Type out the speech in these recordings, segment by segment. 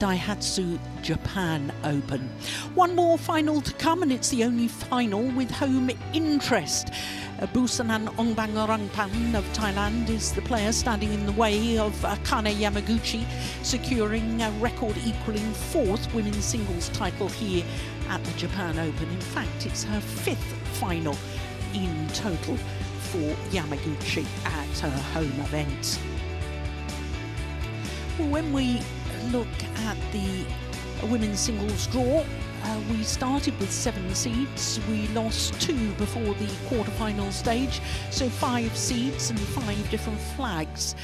DAIHATSU Japan Open. One more final to come, and it's the only final with home interest. Busanan Ongbamrungphan of Thailand is the player standing in the way of Akane Yamaguchi, securing a record-equaling fourth women's singles title here at the Japan Open. In fact, it's her fifth final in total for Yamaguchi at her home event. When we look at the women's singles draw, we started with 7 seeds. We lost 2 before the quarter-final stage, so 5 seeds and 5 different flags.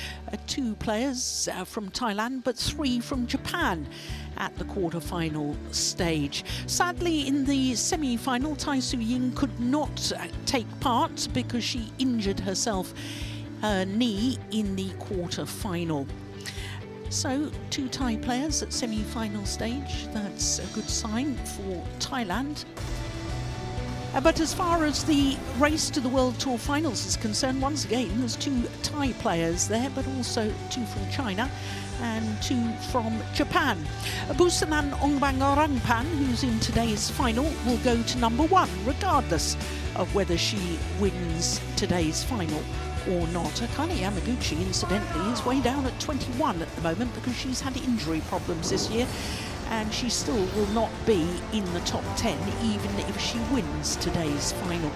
2 players from Thailand, but 3 from Japan at the quarter-final stage. Sadly, in the semi-final, Tai Tzu-Ying could not take part because she injured herself, her knee, in the quarter-final. So 2 Thai players at semi-final stage. That's a good sign for Thailand. But as far as the race to the World Tour finals is concerned, once again, there's 2 Thai players there, but also 2 from China and 2 from Japan. Busanan Ongbamrungphan, who's in today's final, will go to number 1, regardless of whether she wins today's final or not. Akane Yamaguchi, incidentally, is way down at 21 at the moment because she's had injury problems this year, and she still will not be in the top 10 even if she wins today's final.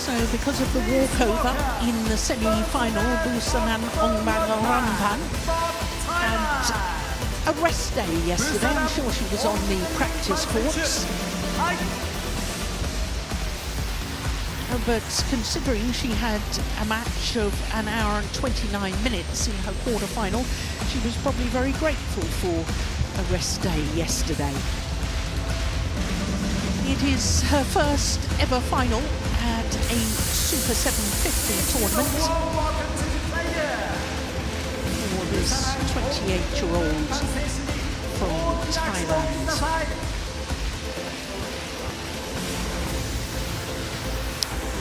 So because of the walkover in the semi-final, Busanan Ongbamrungphan had a rest day yesterday. I'm sure she was on the practice courts. But considering she had a match of 1 hour and 29 minutes in her quarter-final, she was probably very grateful for a rest day yesterday. It is her first ever final at a Super 750 tournament for this 28-year-old from Thailand.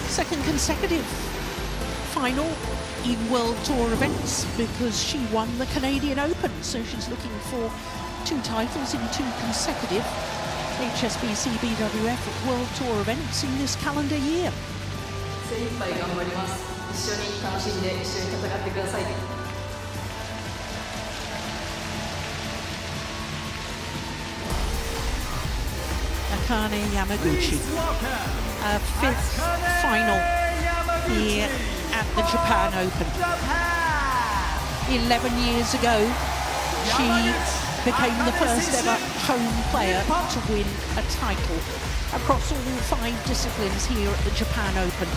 Second consecutive final in World Tour events because she won the Canadian Open, so she's looking for 2 titles in 2 consecutive HSBC BWF World Tour events in this calendar year. Akane Yamaguchi, a 5th final here at the Japan Open. 11 years ago, she became the first ever home player to win a title across all 5 disciplines here at the Japan Open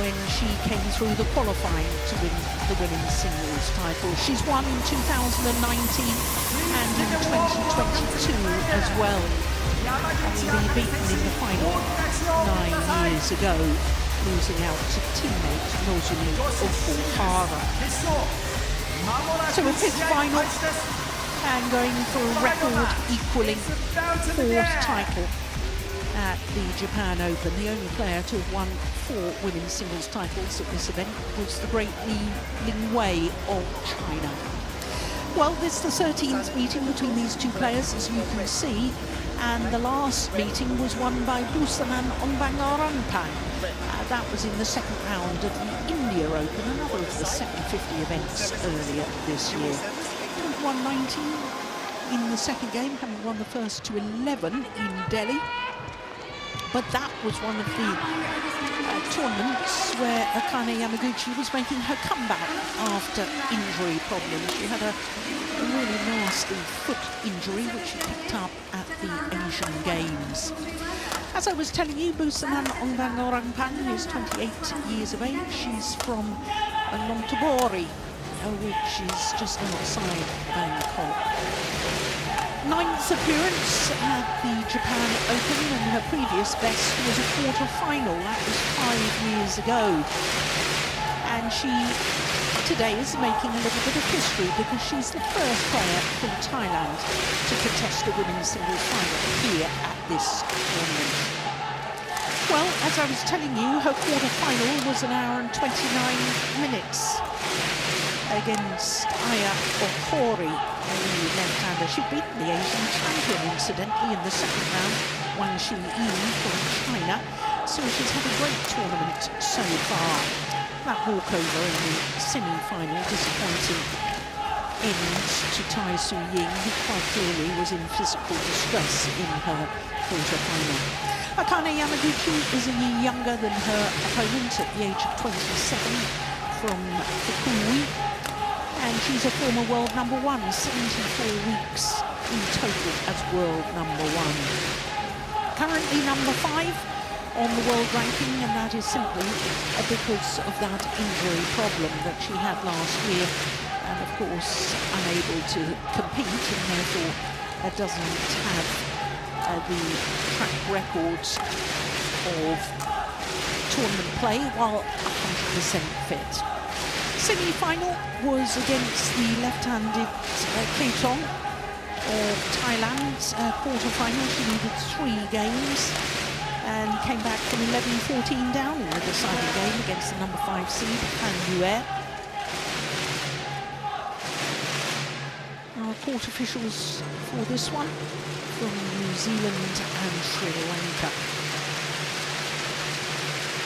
when she came through the qualifying to win the women's singles title. She's won in 2019 and in 2022 as well, having been beaten in the final 9 years ago, losing out to teammate Nozomi Okuhara. So a 5th final and going for a record-equaling 4th title at the Japan Open. The only player to have won 4 women's singles titles at this event was the great Li Lingwei of China. Well, this is the 13th meeting between these 2 players, as you can see, and the last meeting was won by Busanan Ongbamrungphan. That was in the 2nd round of the India Open, another of the 750 events earlier this year. 21-19 in the 2nd game, having won the first to 11 in Delhi. But that was one of the tournaments where Akane Yamaguchi was making her comeback after injury problems. She had a really nasty foot injury which she picked up at the Asian Games. As I was telling you, Busanan Ongbamrungphan is 28 years of age. She's from Nonthaburi, which is just outside Bangkok. 9th appearance at the Japan Open, and her previous best was a quarter-final. That was 5 years ago. And she today is making a little bit of history because she's the first player from Thailand to contest the women's singles final here at this tournament. Well, as I was telling you, her quarter-final was 1 hour and 29 minutes against Aya Okori, the left-hander. She'd beaten the Asian champion, incidentally, in the second round, Wang Xinyi from China. So she's had a great tournament so far. That walkover in the semi-final, disappointing end to Tai Su Ying, who quite clearly was in physical distress in her quarter-final. Akane Yamaguchi is a year younger than her opponent at the age of 27 from Fukui, and she's a former world #1, 74 weeks in total as world #1. Currently #5 on the world ranking, and that is simply because of that injury problem that she had last year, and of course unable to compete, and therefore doesn't have the track records of tournament play while 100% fit. Semi-final was against the left-handed Ketong of Thailand. Quarter-final, she needed 3 games and came back from 11-14 down in the deciding game against the #5 seed, Han Yue. Our court officials for this one from New Zealand and Sri Lanka.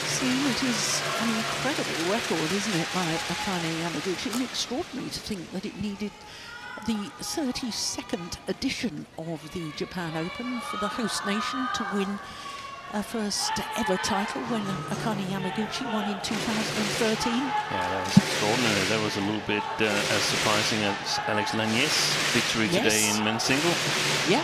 See, it is an incredible record, isn't it, by Akane Yamaguchi? And extraordinary to think that it needed the 32nd edition of the Japan Open for the host nation to win a first ever title when Akane Yamaguchi won in 2013. Yeah, that was extraordinary. That was a little bit as surprising as Alex Lanier's victory today in men's single. Yeah.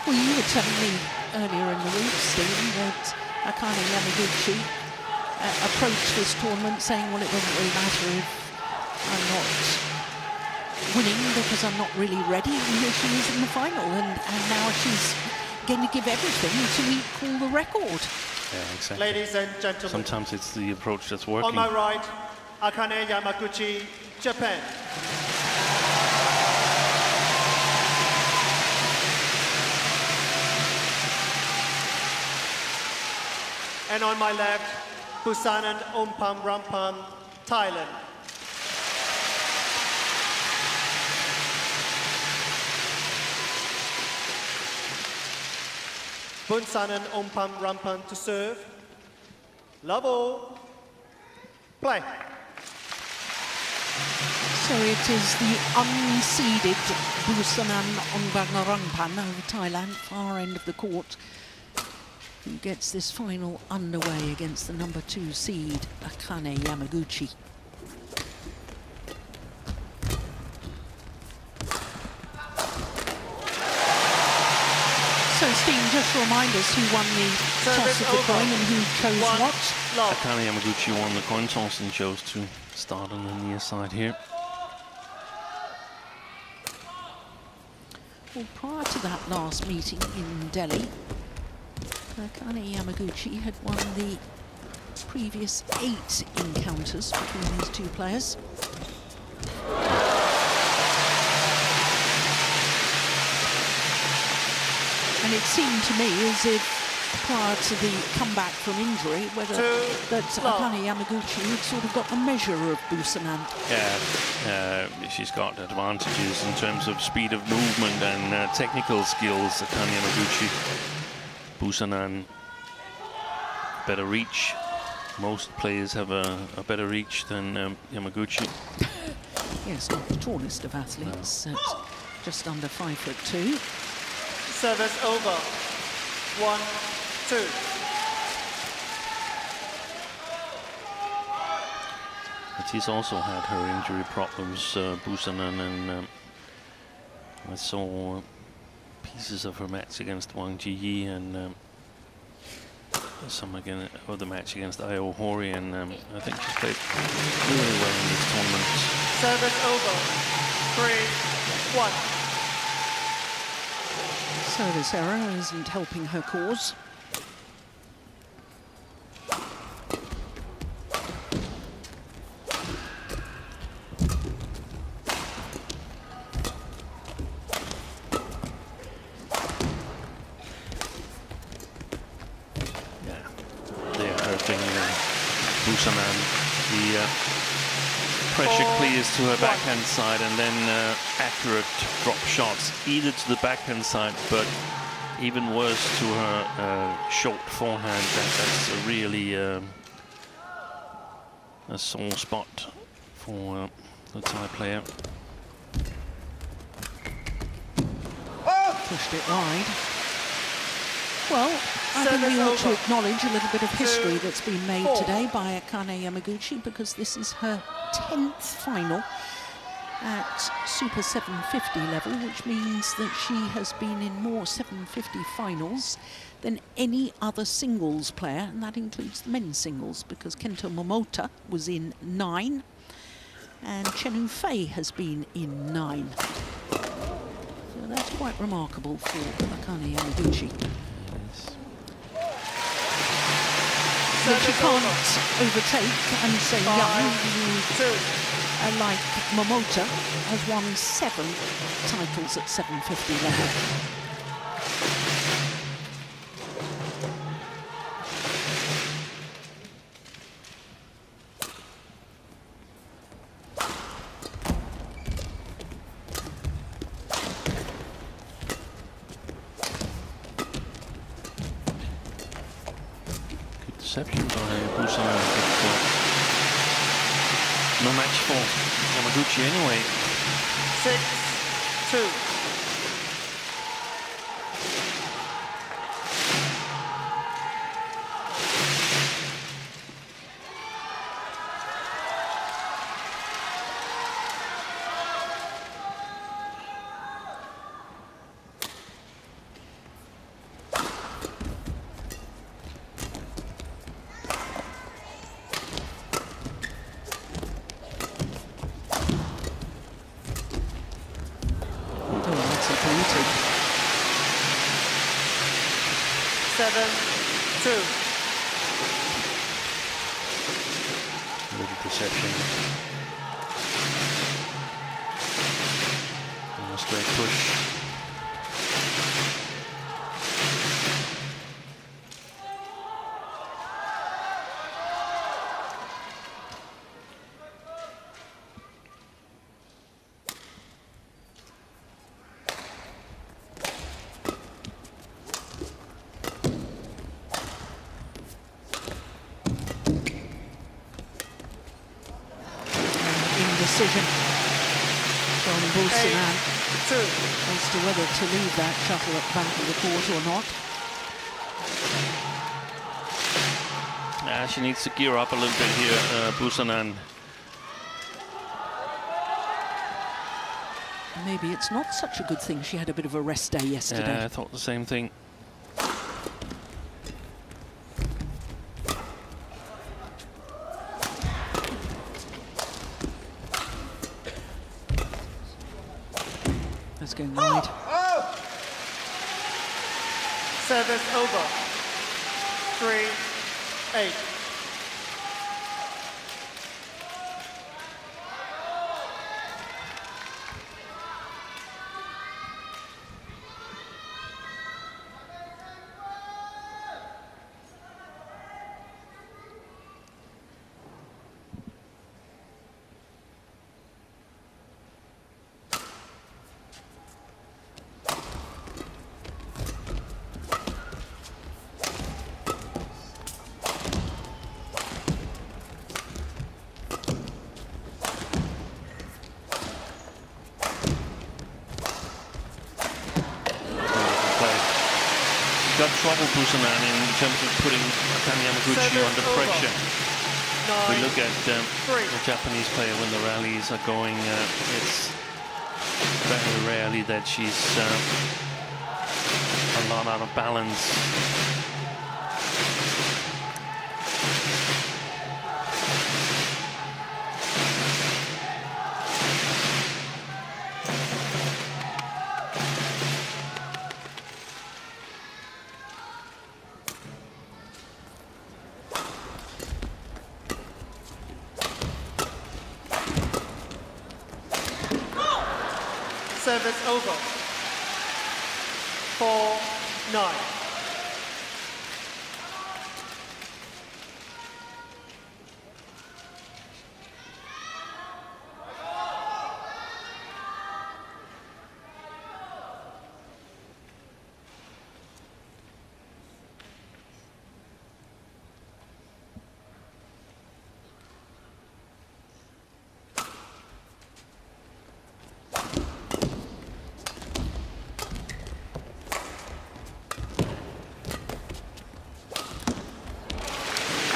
Well, you were telling me earlier in the week, Stephen, that Akane Yamaguchi approached this tournament saying, well, it doesn't really matter if I'm not winning because I'm not really ready. And here she is in the final, and now she's going to give everything to equal the record. Yeah, exactly. Ladies and gentlemen, sometimes it's the approach that's working. on my right, Akane Yamaguchi, Japan. And on my left, Busanan Ongbamrungphan, Thailand. Busanan Ongbamrungphan to serve. Level. Play. So it is the unseeded Busanan Ongbamrungphan of Thailand, far end of the court, who gets this final underway against the #2 seed, Akane Yamaguchi. So, Steve, just remind us who won the toss of the coin and who chose what? Akane Yamaguchi won the coin toss and chose to start on the near side here. Well, prior to that last meeting in Delhi, Akane Yamaguchi had won the previous 8 encounters between these two players. And it seemed to me as if prior to the comeback from injury, that Akane Yamaguchi had sort of got the measure of Busanan. Yeah, she's got advantages in terms of speed of movement and technical skills, Akane Yamaguchi. Busanan, better reach. Most players have a better reach than Yamaguchi. Yes, not the tallest of athletes, at just under 5'2". Service over. 1-2. But she's also had her injury problems, Busanan, and I saw pieces of her match against Wang Xinyi and some of the match against Aya Okori, and I think she's played really well in this tournament. Service over. 3 1. Service error isn't helping her cause. Busanan. The pressure clears to her backhand side, and then accurate drop shots either to the backhand side, but even worse to her short forehand. That's a really a sore spot for the Thai player. Pushed it wide. Well, I think we ought to acknowledge a little bit of history that's been made today by Akane Yamaguchi, because this is her 10th final at Super 750 level, which means that she has been in more 750 finals than any other singles player, and that includes the men's singles, because Kento Momota was in 9 and Chen Fei has been in 9. So that's quite remarkable for Akane Yamaguchi. But you can't overtake and say young, like Momota, has won 7 titles at 750 level. Deception by Busanan, but no match for Yamaguchi anyway. 6-2. Little deception. And a straight push. Decision from Busanan as to whether to leave that shuttle at the back of the court or not. She needs to gear up a little bit here, Busanan. Maybe it's not such a good thing she had a bit of a rest day yesterday. Yeah, I thought the same thing. That's going wide. Service over. 3-8. Got trouble, Busanan, in terms of putting Akane Yamaguchi under pressure. If we look at the Japanese player when the rallies are going, it's very rarely that she's a lot out of balance. Service over. 4-9.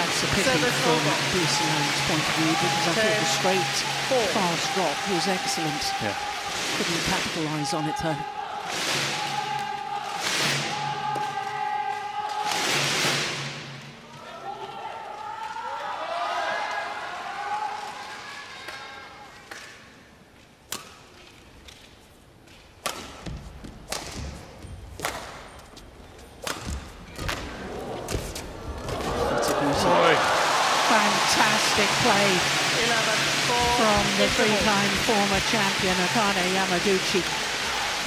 It's a pity from Busanan's point of view because I thought the straight, fast drop was excellent. Yeah. Couldn't capitalise on it though. Fantastic play from the three-time former champion Akane Yamaguchi,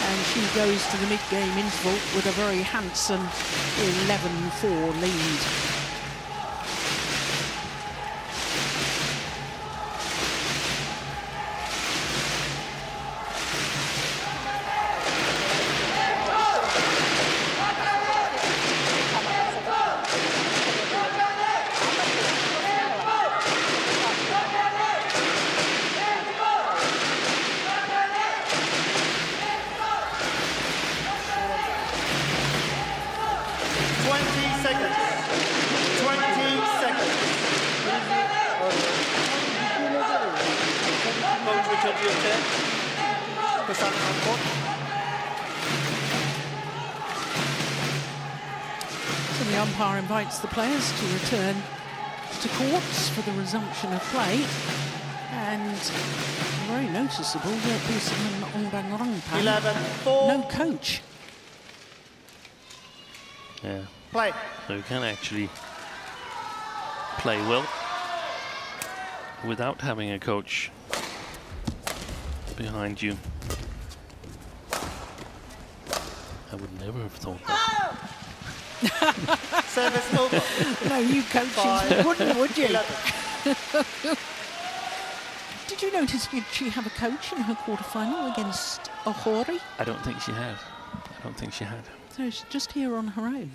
and she goes to the mid-game interval with a very handsome 11-4 lead. So the umpire invites the players to return to courts for the resumption of play, and very noticeable that Busanan Ongbamrungphan, no coach. Yeah. Play. So you can actually play well without having a coach behind you. I would never have thought that. Service over. No, you coaches wouldn't, would you? 11. Did you notice, did she have a coach in her quarter-final against Ohori? I don't think she had. I don't think she had. So she's just here on her own.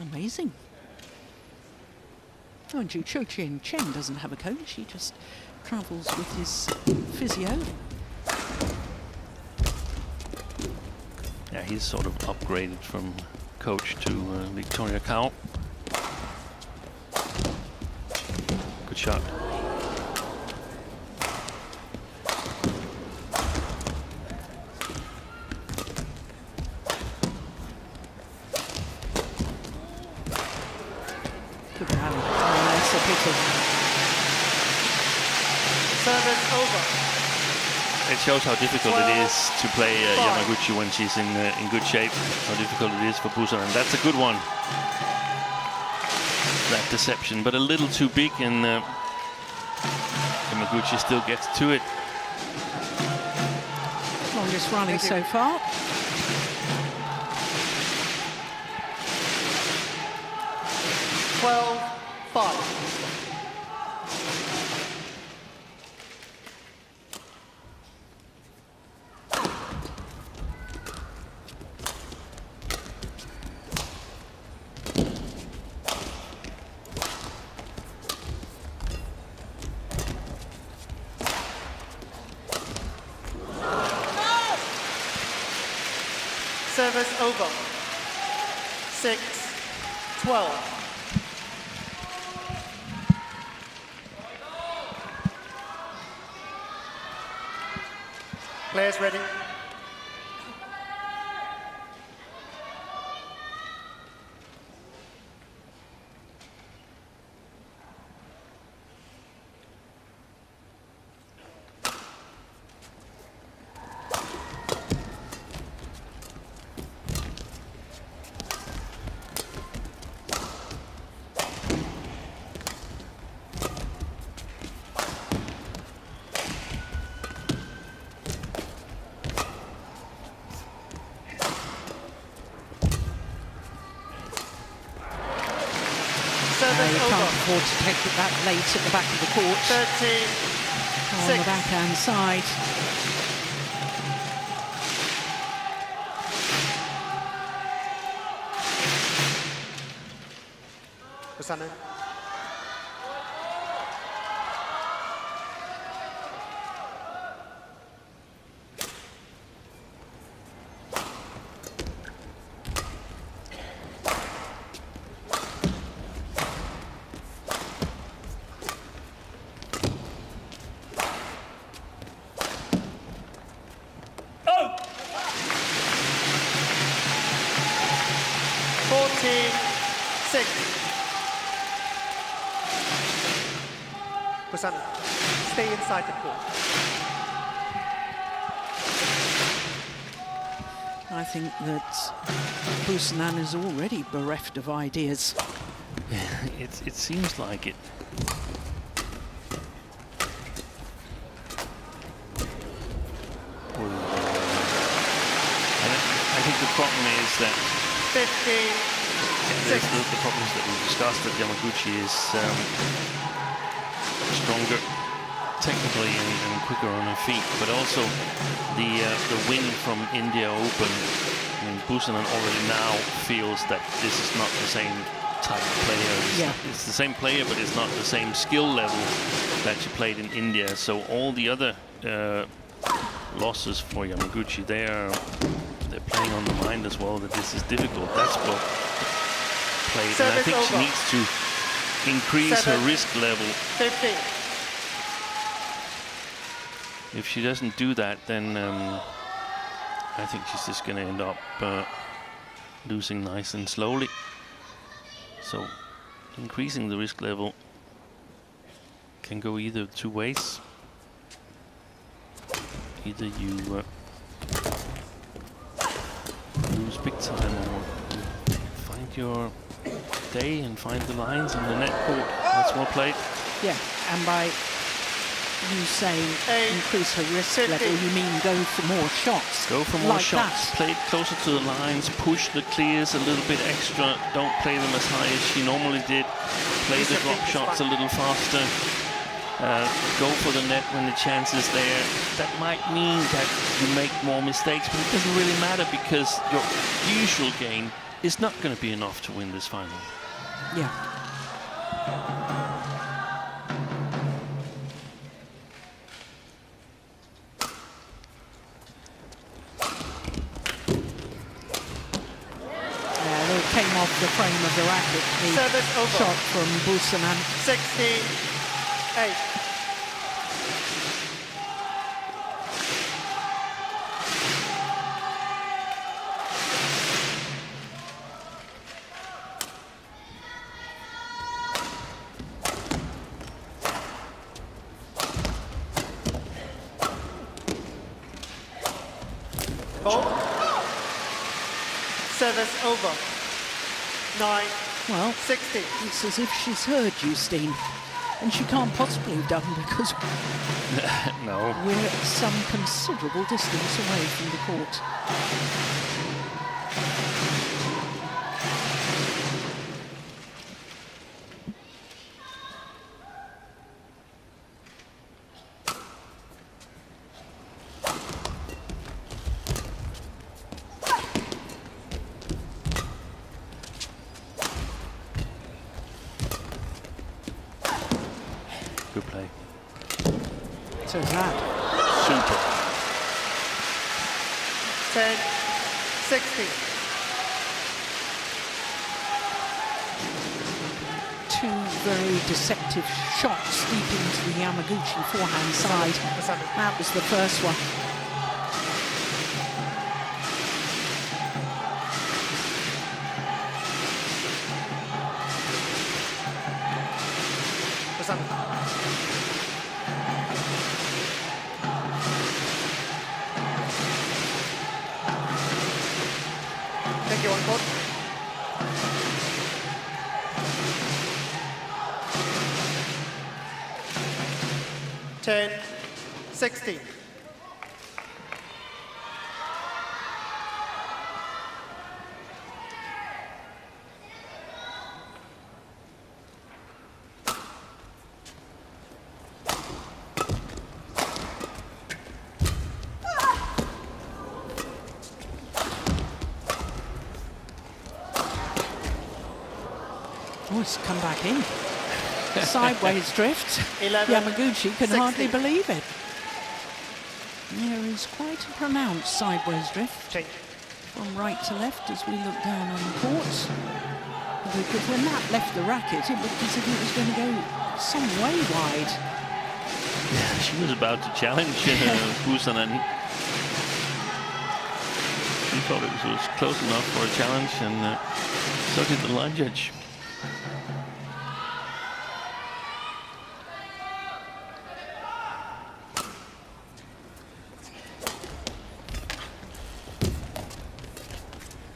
Amazing. Oh, and Cho Chen doesn't have a coach. He just travels with his physio. Yeah, he's sort of upgraded from coach to Victoria Cow. Good shot. Good rally. Oh, that's a pity. Service over. It shows how difficult it is to play Yamaguchi when she's in good shape. How difficult it is for Busanan. That's a good one. That deception, but a little too big, and Yamaguchi still gets to it. Longest rally so far. Service over. 6-12. Players ready. Service You can't over. afford to take it that late at the back of the court. 13, On 6. the backhand side. Busanan. Oh! 14, 6. Busanan, stay inside the court. I think that Busanan is already bereft of ideas. It seems like it. I think the problem is that 15, 6. the problems that we discussed that Yamaguchi is stronger technically and quicker on her feet, but also the win from India Open. I mean, Busanan already now feels that this is not the same type of player. It's the same player, but it's not the same skill level that she played in India. So all the other losses for Yamaguchi, they're playing on the mind as well, that this is difficult. That's what played. And I think she needs to increase her risk level. 15. If she doesn't do that, then I think she's just going to end up losing nice and slowly. So increasing the risk level can go either two ways. Either you lose big time, or you find your day and find the lines in the net court. That's well played. Yeah, and by you saying increase her risk 50. level, you mean go for more shots. Go for more like shots, that. play it closer to the lines, push the clears a little bit extra, don't play them as high as she normally did, play the drop shots a little faster, go for the net when the chance is there. That might mean that you make more mistakes, but it doesn't really matter because your usual game is not going to be enough to win this final. Yeah. Came off the frame of the racket, the shot from Busanan. 16, 8. Service over. 9, well, 16. It's as if she's heard you, Steen, and she can't possibly have done because no, we're some considerable distance away from the court. good play. So is that. Super. 10, 16. Two very deceptive shots deep into the Yamaguchi forehand side. That was the first one. Thank you, on court. Ten, 16. Oh, it's come back in. Sideways drift. 11, Yamaguchi can 60. hardly believe it. There is quite a pronounced sideways drift Change. from right to left as we look down on the court. Because when that left the racket, it looked as if it was going to go some way wide. Yeah, she was about to challenge Busanan. He thought it was close enough for a challenge, and so did the line judge.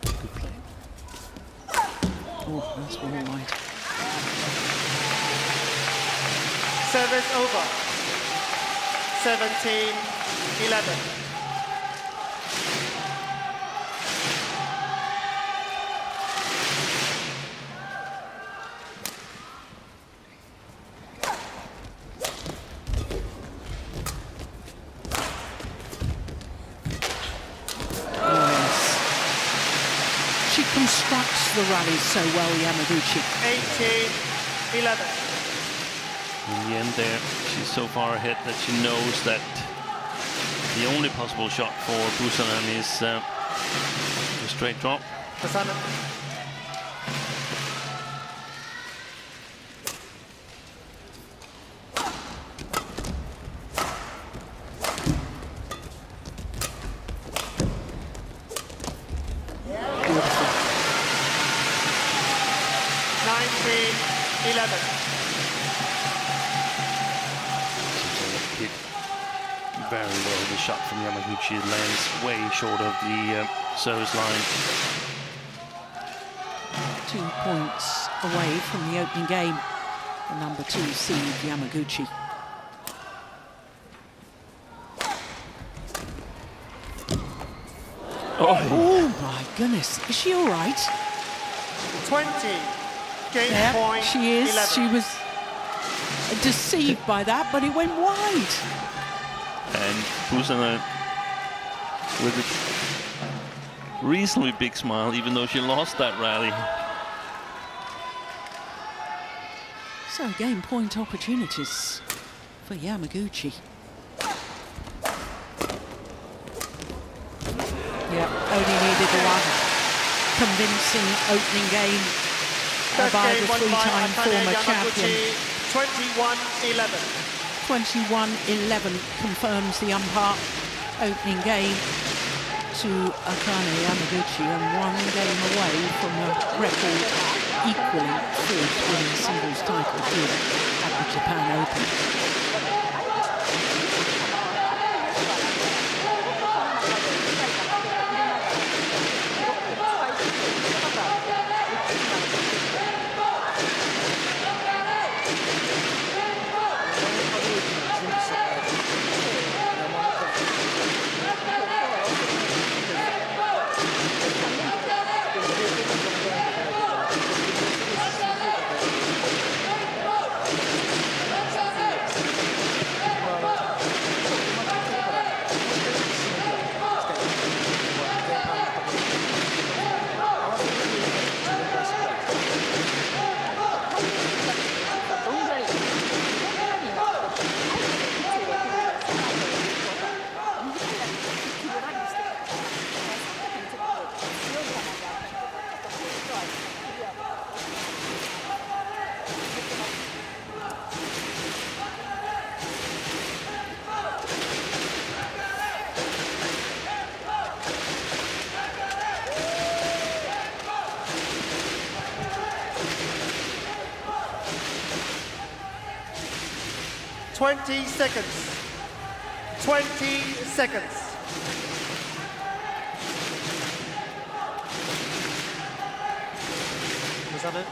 Good play. Oh, that's one wide. Service over. 17-11. She constructs the rallies so well, Yamaguchi. 18-11. In the end there, she's so far ahead that she knows that the only possible shot for Busanan is a straight drop. Busanan. Beautiful. 19-11. Hit very well. The shot from Yamaguchi lands way short of the service line. 2 points away from the opening game. The number 2 seed, Yamaguchi. Oh my goodness, is she all right? 20. Game point. She is. 11. She was deceived by that, but it went wide. And Busanan with a reasonably big smile, even though she lost that rally. So game point opportunities for Yamaguchi. Yeah, only needed the one convincing opening game First by game the won by three-time Akane former Yamaguchi, champion. 21-11. 21-11 confirms the umpire. Opening game to Akane Yamaguchi, and one game away from a record equaling fourth winning singles title here at the Japan Open. Twenty seconds. 20 seconds. Busanan.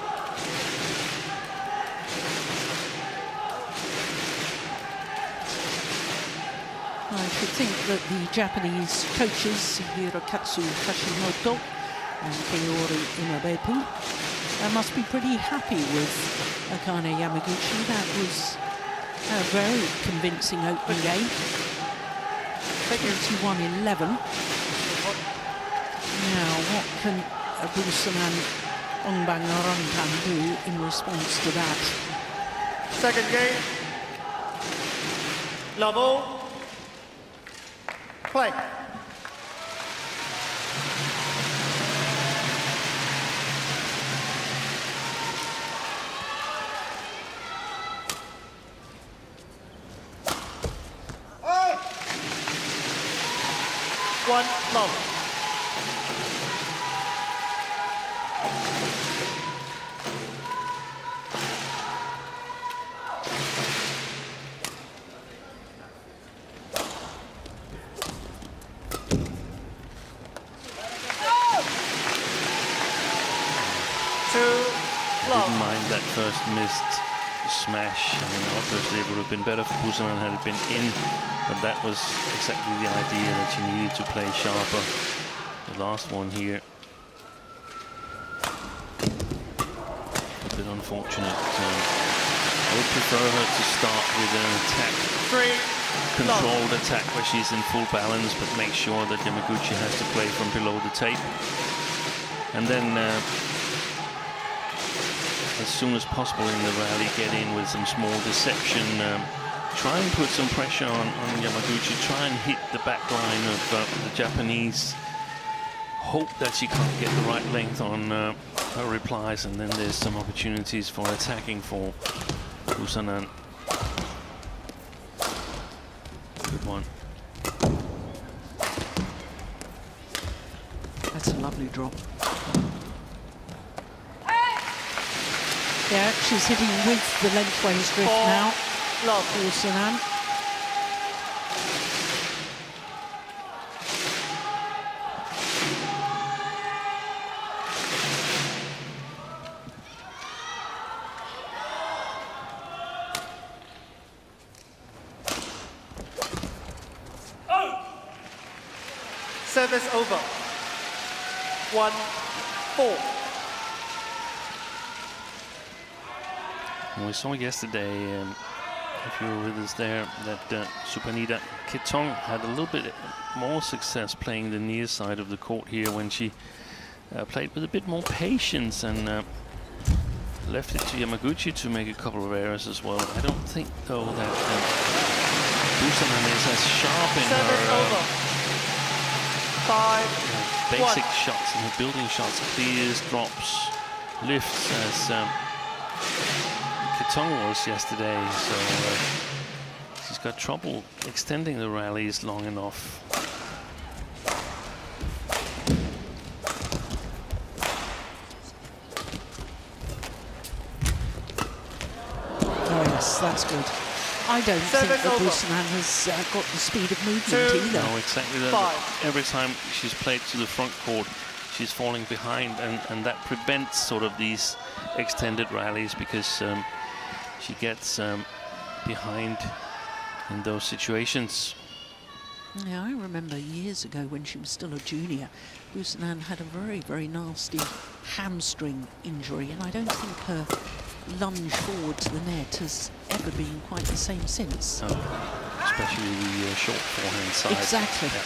I should think that the Japanese coaches, Hirokazu Hashimoto and Kaori Imabepu, must be pretty happy with Akane Yamaguchi. That was a very convincing opening game. 21-11. Now, what can Busanan Ongbamrungphan do in response to that. Second game. Level. Play. One love. Didn't mind that first missed smash. I mean, obviously it would have been better for Busanan had it been in, but that was exactly the idea, that she needed to play sharper. The last one here, a bit unfortunate. I would prefer her to start with an attack, controlled attack where she's in full balance, but make sure that Yamaguchi has to play from below the tape. And then as soon as possible in the rally, get in with some small deception. Try and put some pressure on Yamaguchi. Try and hit the back line of the Japanese. Hope that she can't get the right length on her replies, and then there's some opportunities for attacking for Busanan. Good one. That's a lovely drop. Yeah, she's hitting with the lengthways drift now. Busanan. Service over. 1-4. We saw yesterday, if you were with us there, that Supanida Kitong had a little bit more success playing the near side of the court here when she played with a bit more patience and left it to Yamaguchi to make a couple of errors as well. I don't think, though, that Busanan is as sharp in her basic shots and her building shots, clears, drops, lifts as Kitong was yesterday, so she's got trouble extending the rallies long enough. Oh yes, that's good. I don't think that Busanan has got the speed of movement either. No, exactly that. Every time she's played to the front court, she's falling behind, and that prevents sort of these extended rallies, because she gets behind in those situations. Yeah, I remember years ago when she was still a junior, Busanan had a very, very nasty hamstring injury, and I don't think her lunge forward to the net has ever been quite the same since. Oh, especially the short forehand side. Exactly. Yeah.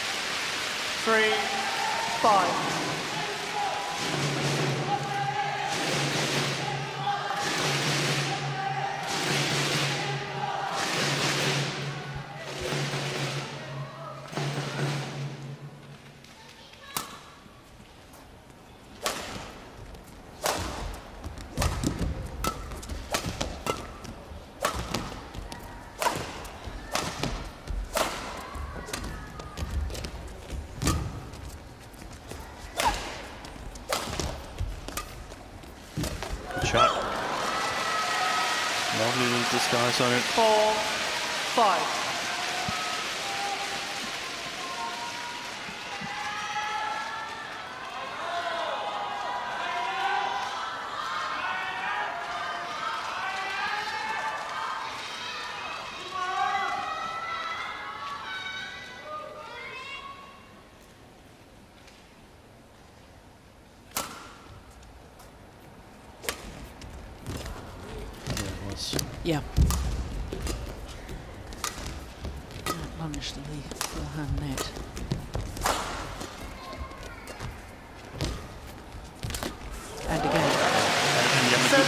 3-5. Shot. Lovely little disguise on it. 4-5. Yeah. That lunge to the forehand net. And again.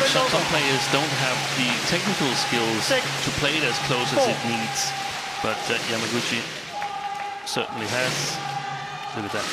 some players don't have the technical skills to play it as close as it needs, but Yamaguchi certainly has. Look at that.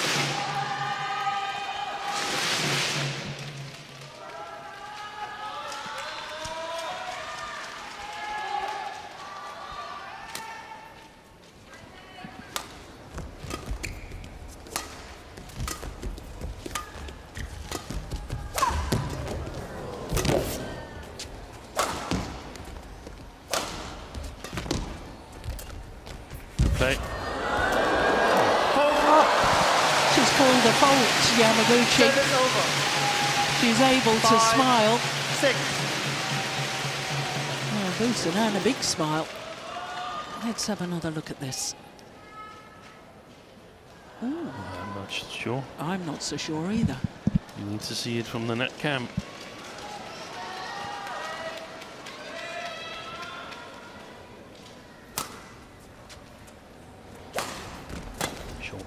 Play. She's called a fault, Yamaguchi. She's able to smile. 6. Oh, Busanan, a big smile. Let's have another look at this. Ooh. I'm not sure. I'm not so sure either. You need to see it from the net cam. Short.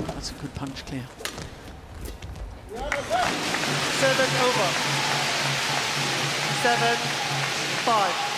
That's a good punch clear. 7 over. 7, 5.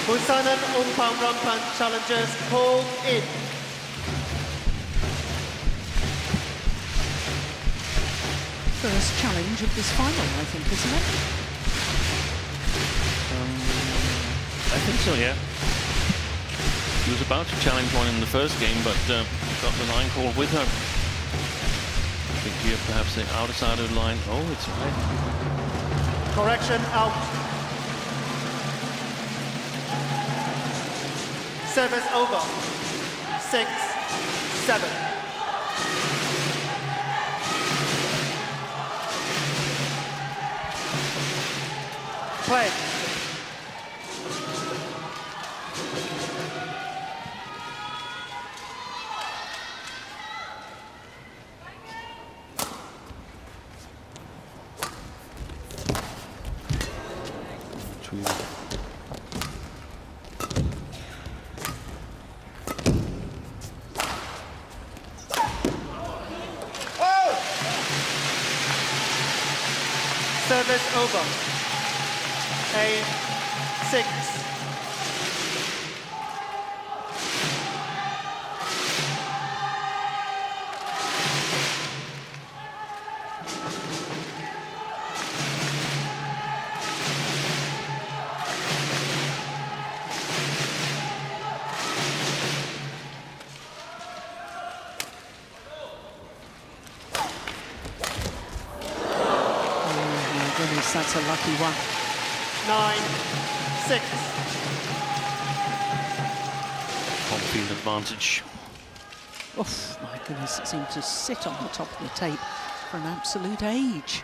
Busanan Ongbamrungphan challengers pulled in. First challenge of this final, I think, isn't it? I think so, yeah. He was about to challenge one in the first game, but got the line call with her. I think here perhaps the outer side of the line. Oh, it's right. Correction out. Service over. 6, 7. Play. Service over. 8, 6. That's a lucky one. 9, 6. Home field advantage. Oh, my goodness, it seemed to sit on the top of the tape for an absolute age.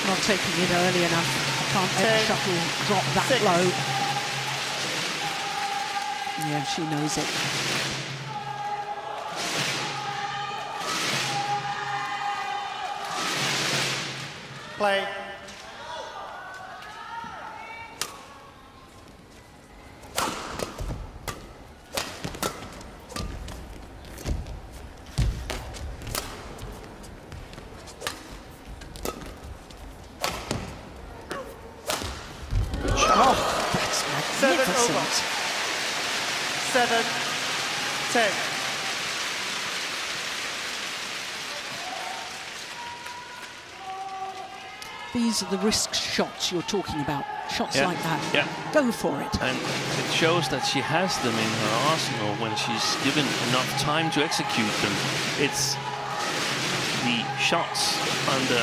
Not taking it early enough. I can't let the shuttle drop that low. Yeah, she knows it. Play. Oh, that's magnificent. 7, 10. These are the risk shots you're talking about. Shots like that. Yeah. Go for it. And it shows that she has them in her arsenal when she's given enough time to execute them. It's the shots under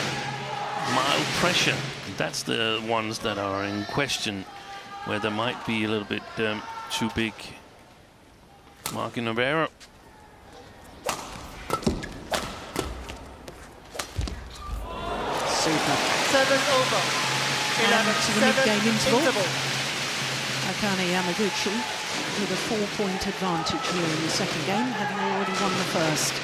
mild pressure. That's the ones that are in question, where there might be a little bit too big margin of error. Service over. 11, And to the 7, mid-game interval. interval. Akane Yamaguchi with a 4-point advantage here in the second game, having already won the first.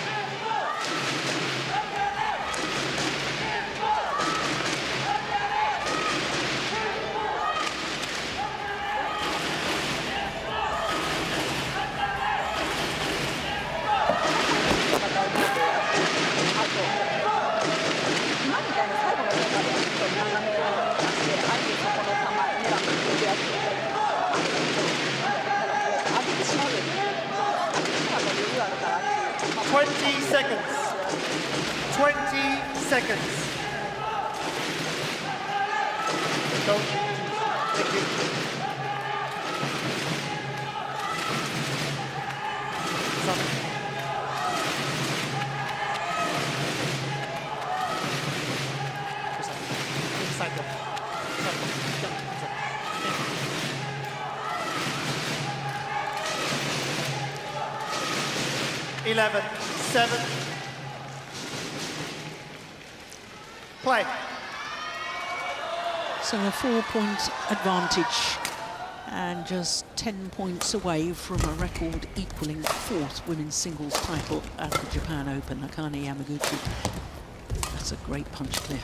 Seconds. 20 seconds. Go. Thank you. Stop. Inside them. 11, 7. Play. So a 4-point advantage and just 10 points away from a record equaling 4th women's singles title at the Japan Open. Akane Yamaguchi. That's a great punch clear.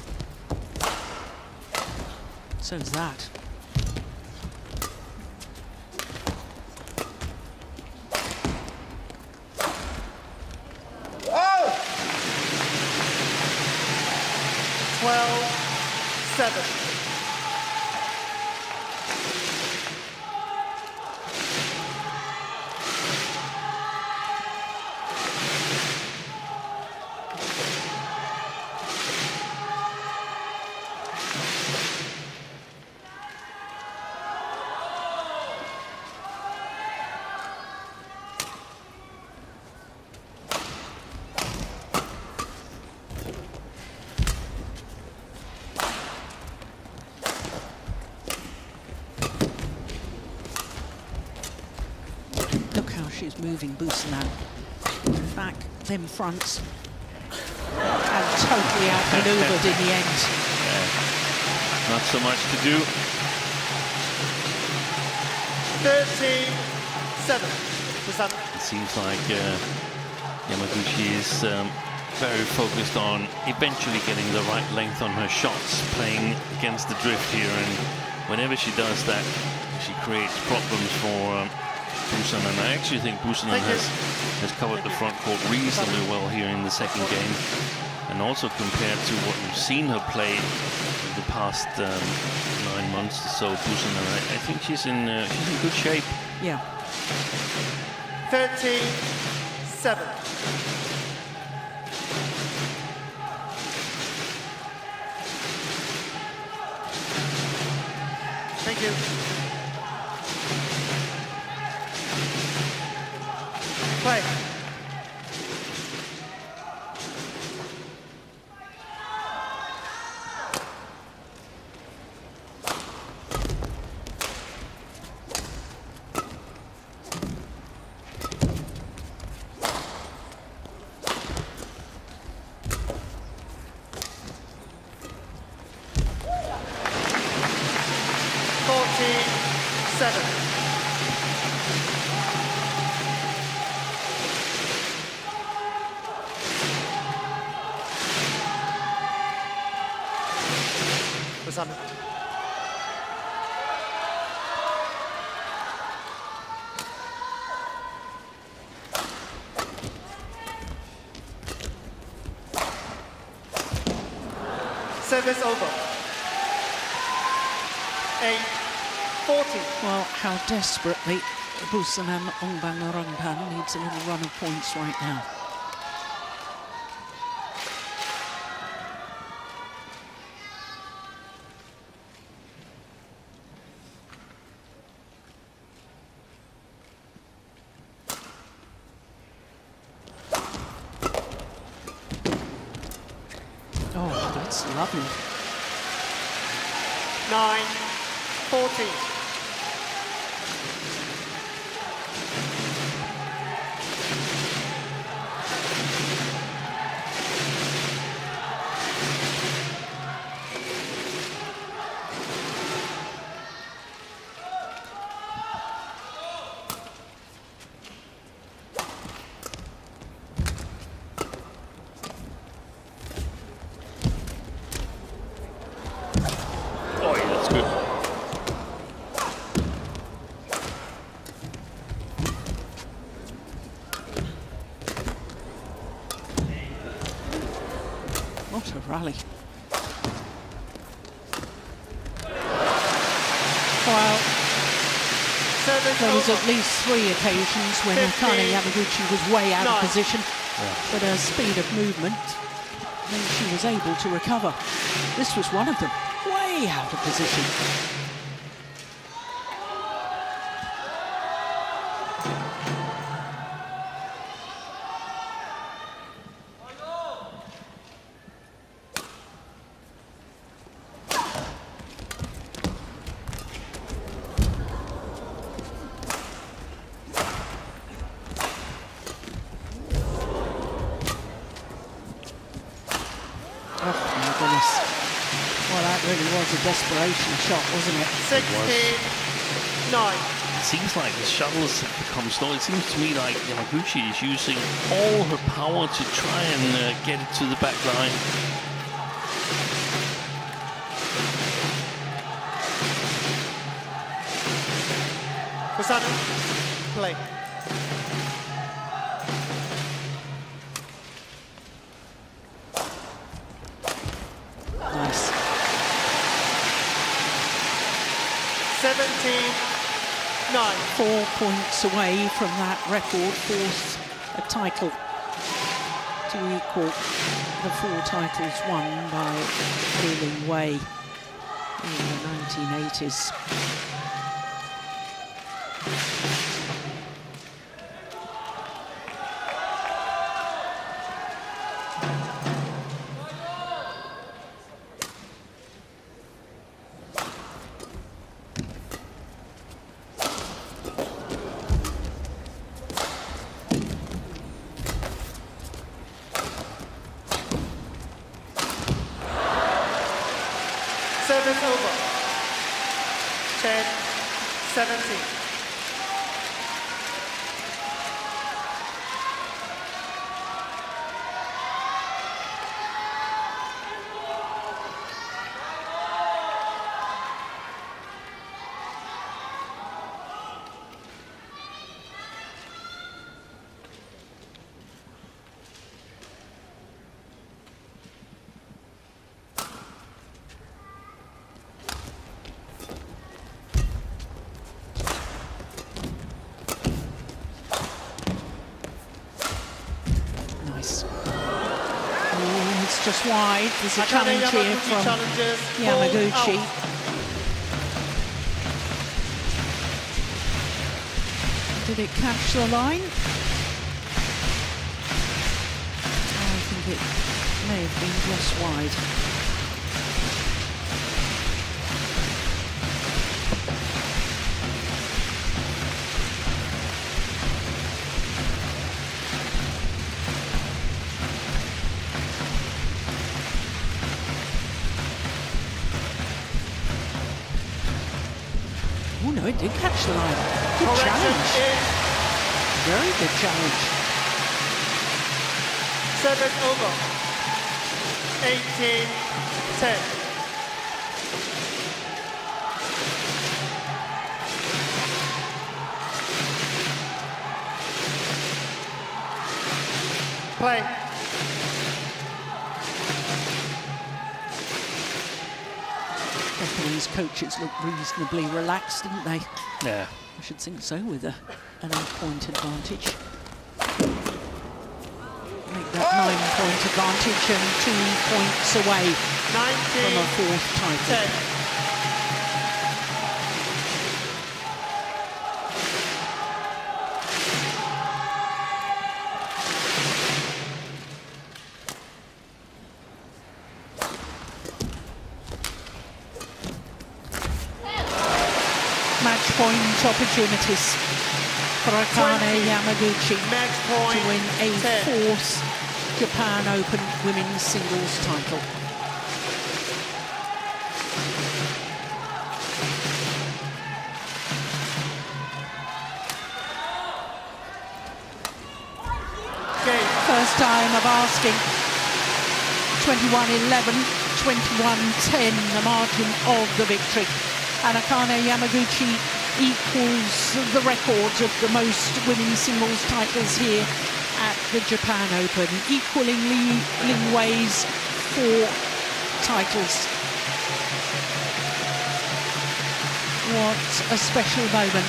So is that. She's moving Busanan back, then fronts, and totally outmaneuvered in the end. Yeah. Not so much to do. 13-7. It seems like Yamaguchi is very focused on eventually getting the right length on her shots, playing against the drift here, and whenever she does that, she creates problems for Busanan. I actually think Busanan has covered the front court reasonably well here in the second game, and also compared to what we've seen her play the past 9 months or so, Busanan, I think she's in good shape. Yeah. 13-7. Thank you. Play. Busanan. Service over. 8-40. Well, how desperately Busanan Ongbamrungphan needs a little run of points right now. Oh, that's lovely. 9-14. What a rally. Well, there was at least 3 occasions when Akane Yamaguchi was way out of position, but her speed of movement meant she was able to recover. This was one of them, way out of position. Desperation shot, wasn't it? 16-9. It seems like the shuttles have become slow. It seems to me like Yamaguchi is using all her power to try and get it to the back line. Busanan, play. Nice. 17-9. 4 points away from that record, 4th title to equal the 4 titles won by Li Wei in the 1980s. Service over. 10-17. Just wide. There's a challenge here from Yamaguchi. Did it catch the line? I think it may have been just wide. Oh no, it did catch the line. Good challenge. Very good challenge. Service over. 18-10. Play. Japanese coaches looked reasonably relaxed, didn't they? Yeah. I should think so, with an 8-point advantage. Make that 9-point advantage and 2 points away from a 4th title. 10. Match point opportunities for Akane Yamaguchi to win a 4th Japan Open Women's Singles title. First time of asking. 21-11, 21-10, the margin of the victory. And Akane Yamaguchi equals the record of the most women's singles titles here at the Japan Open, equaling Li Wei's 4 titles. What a special moment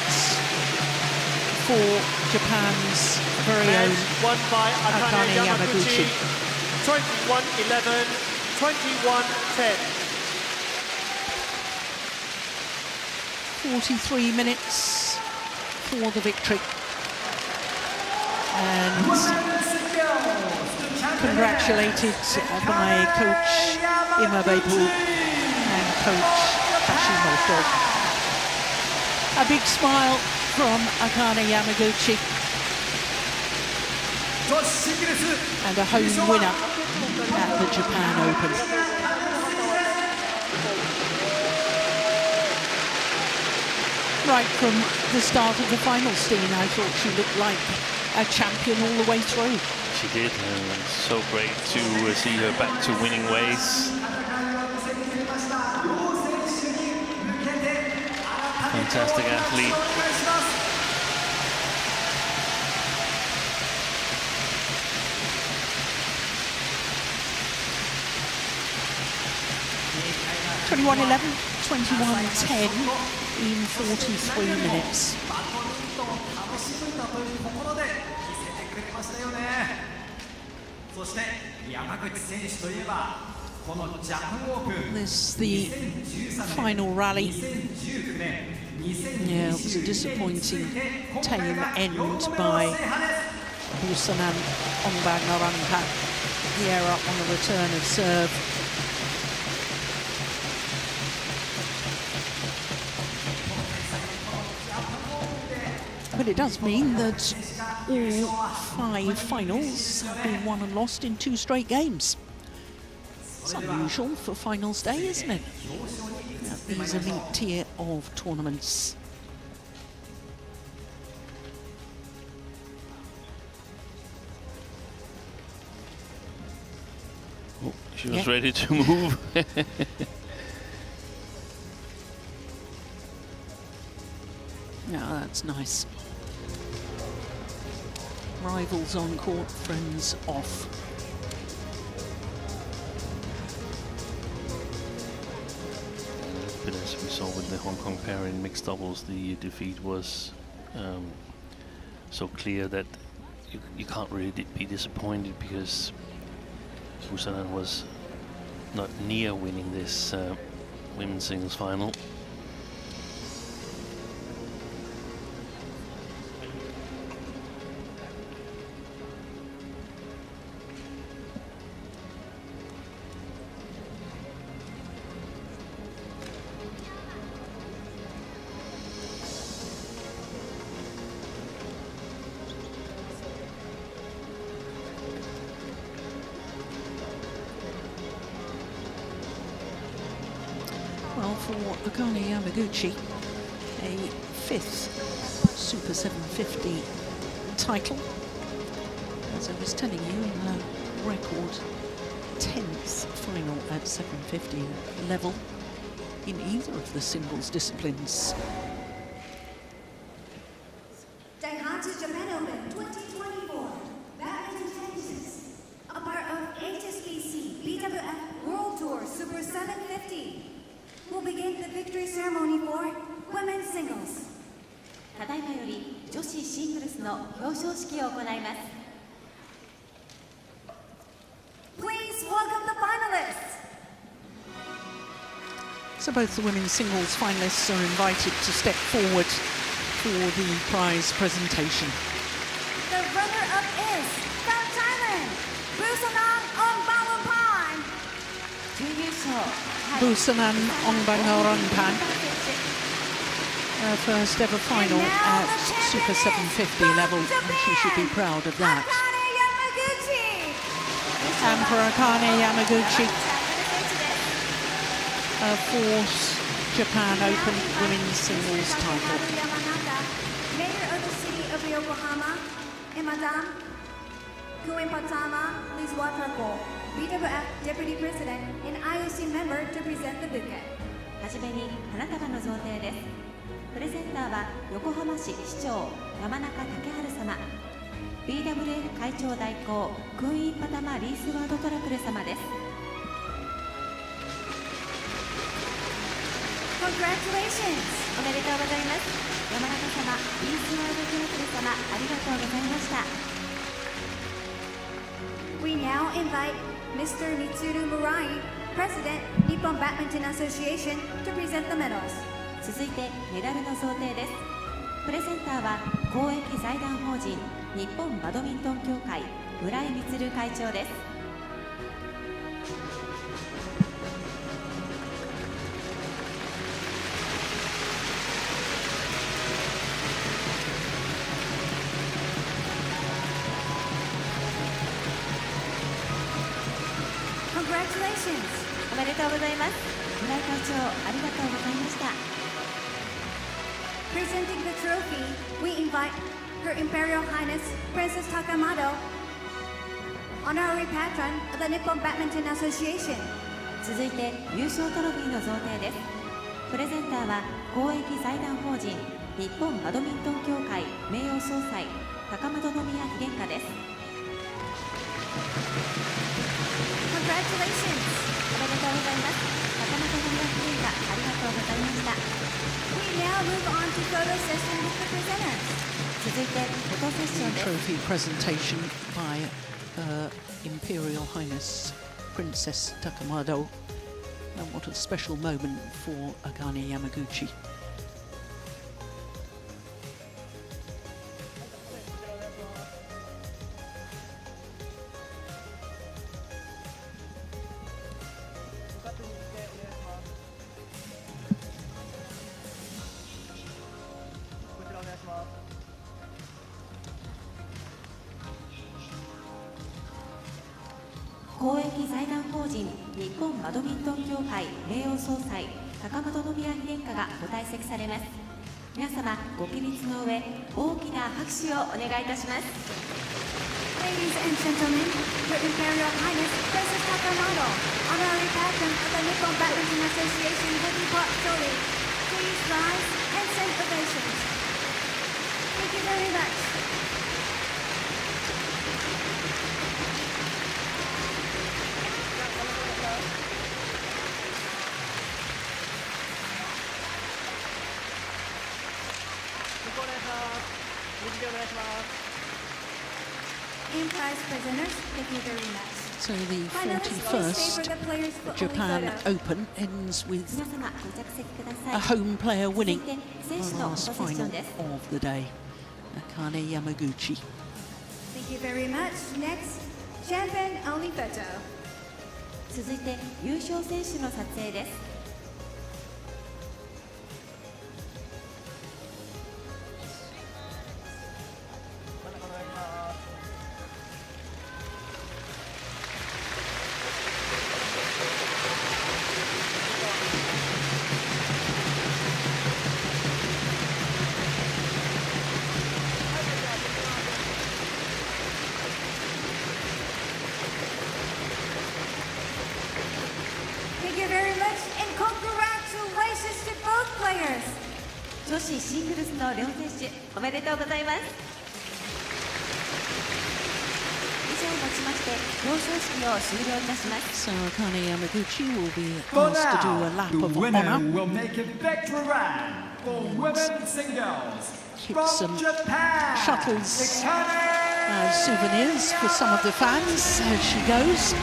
for Japan's very own won by Akane Yamaguchi. 21-11, 21-10. 43 minutes for the victory. And congratulated by coach Imabebu and coach Hashimoto. A big smile from Akane Yamaguchi. And a home winner at the Japan Open. Right from the start of the final, Steen, I thought she looked like a champion all the way through. She did, and it's so great to see her back to winning ways. Fantastic athlete. (21:11, 21:10) in 43 minutes. This is the final rally. Yeah, it was a disappointing tame end by Busanan Ongbamrungphan. The error on the return of serve. But it does mean that all 5 finals have been won and lost in 2 straight games. It's unusual for finals day, isn't it? At these elite tier of tournaments. Oh, she was ready to move. No, that's nice. Rivals on court, friends off. But as we saw with the Hong Kong pair in mixed doubles, the defeat was so clear that you can't really be disappointed, because Busanan was not near winning this women's singles final. Well, for Akane Yamaguchi, a 5th Super 750 title. As I was telling you, in a record 10th final at 750 level in either of the singles disciplines. DAIHATSU Japan Open 2024 Badminton Tennis, a part of HSBC BWF World Tour Super 750. We'll begin the victory ceremony for women's singles. ただいまより女子シングルスの表彰式を行います。 Please welcome the finalists. So both the women's singles finalists are invited to step forward for the prize presentation. The runner-up is from Thailand, Busanan Ongbamrungphan. 準優勝 Busanan Ongbamrungphan, her first ever final at Super 750 level, and she should be proud of that. Akane Yamaguchi. And for Akane Yamaguchi, her 4th Japan Open women's singles title. Mayor of the city of Yokohama, and Madame Kuin Patama Liswatarko, BWF Deputy President and IOC member to present the bouquet. はじめに花束の贈呈です。プレゼンターは横浜市市長山中竹春様、BWF 会長代行クイーンパタマリースワードトラクレ様です。Congratulations! おめでとうございます。山中様、イースワードクラブル様、ありがとうございました。We now invite Mr. Mitsuru Murai, President, Nippon Badminton Association, to present the medals. 続いてメダルの贈呈です。プレゼンターは公益財団法人日本バドミントン協会村井充会長です。Congratulations! おめでとうございます。村井会長、ありがとうございました。Presenting the trophy, we invite Her Imperial Highness Princess Takamado, Honorary Patron of the Nippon Badminton Association. 続いて優勝トロフィーの贈呈です。プレゼンターは公益財団法人日本バドミントン協会名誉総裁高円宮妃殿下です。Congratulations! おめでとうございます。高円宮妃殿下、ありがとうございました。We now move on to photo session with the presenters. 続いてフォトセッションです。 Trophy presentation by Her Imperial Highness Princess Takamado. And what a special moment for Akane Yamaguchi. .公益財団法人日本バドミントン協会名誉総裁高円宮妃殿下がご退席されます。皆様ご起立の上、大きな拍手をお願いいたします。 Ladies and gentlemen, Her Imperial Highness Princess Takamado, Honorary Patron of the Nippon Badminton Association, will depart shortly. Please rise and send ovations. Thank you very much. And prize presenters, thank you very much. So the Finalists, please stay for 41st the players' for only Japan photo. Open ends with 皆様ご着席ください。 a home player 続い winning て選手 the のフォ last トセッショ final ンです。 of the day. Akane Yamaguchi. Thank you very much. Next, Champagne only photo. 続いて優勝選手の撮影です。Thank you very much and congratulations to both players. 女子シングルスの両選手、おめでとうございます。以上をもちまして表彰式を終了いたします。 So Akane Yamaguchi will be For asked to do a now, lap the of winner honour. will make a victory run for women's singles. Keep some From Japan, shuttles Akane as souvenirs for some of the fans as she goes.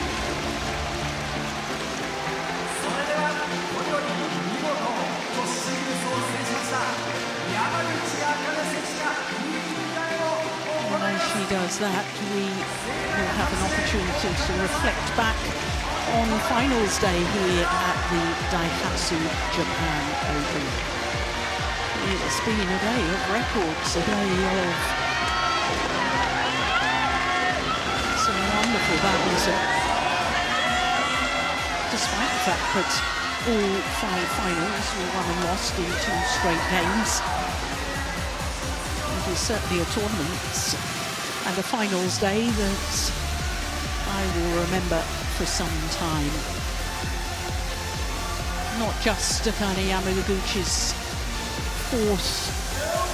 それではこれより見事女子シングルスを制しました山口茜選手が引退を行 And い as ます she does that, we will have an opportunity to reflect back on finals day here at the DAIHATSU Japan Open. It's been a day of records, a day of some wonderful badminton. Despite the fact that all 5 finals were won and lost in 2 straight games. It is certainly a tournament and a finals day that I will remember for some time. Not just Akane Yamaguchi's 4th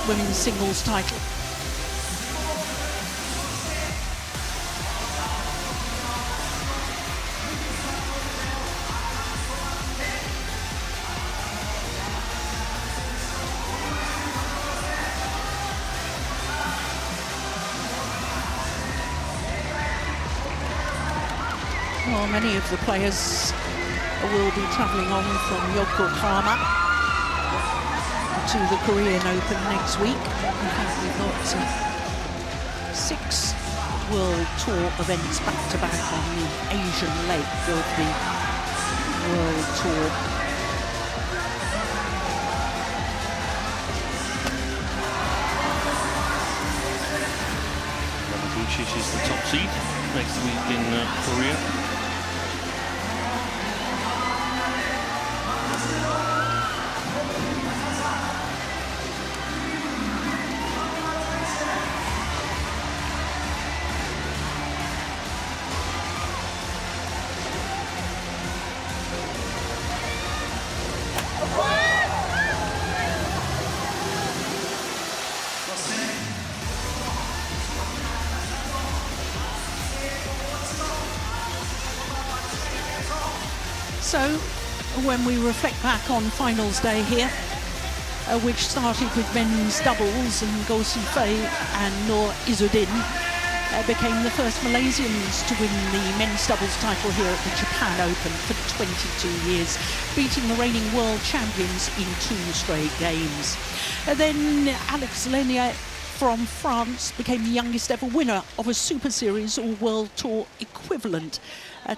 women's singles title. Well, many of the players will be travelling on from Yokohama to the Korean Open next week. In fact, we've got 6 World Tour events back-to-back on the Asian leg of the World Tour. Yamaguchi, she's the top seed next week in Korea. So, when we reflect back on finals day here, which started with men's doubles, and Go Si-fei and Noor Izzuddin became the first Malaysians to win the men's doubles title here at the Japan Open for 22 years, beating the reigning world champions in 2 straight games. Then Alex Lenier from France became the youngest ever winner of a Super Series or World Tour equivalent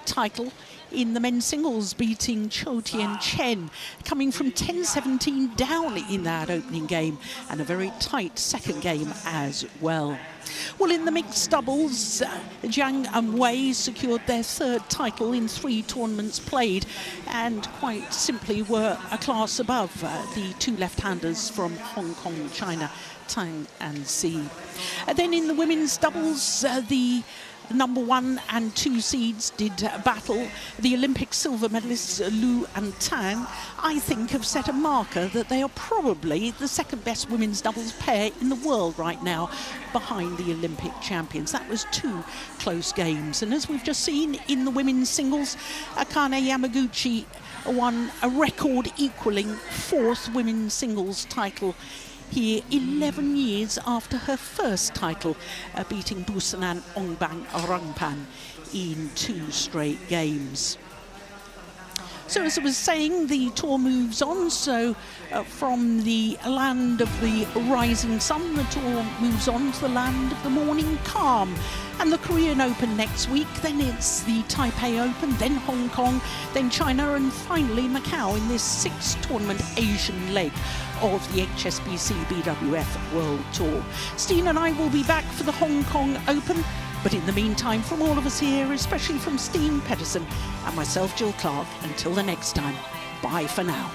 title in the men's singles, beating Cho Tien-chen, coming from 10-17 down in that opening game, and a very tight second game as well. Well, in the mixed doubles, Jiang and Wei secured their 3rd title in 3 tournaments played, and quite simply were a class above the 2 left-handers from Hong Kong, China, Tang and Si. Then in the women's doubles, the number 1 and 2 seeds did battle. The Olympic silver medalists Lu and Tang, I think, have set a marker that they are probably the 2nd best women's doubles pair in the world right now, behind the Olympic champions. That was 2 close games. And as we've just seen in the women's singles, Akane Yamaguchi won a record equaling 4th women's singles title here 11 years after her first title, beating Busanan Ongbamrungphan in 2 straight games. So as I was saying, the tour moves on. So from the land of the rising sun, the tour moves on to the land of the morning calm. And the Korean Open next week, then it's the Taipei Open, then Hong Kong, then China, and finally Macau in this 6th tournament Asian leg of the HSBC BWF World Tour. Steen and I will be back for the Hong Kong Open. But in the meantime, from all of us here, especially from Steen Pedersen and myself, Jill Clark, until the next time, bye for now.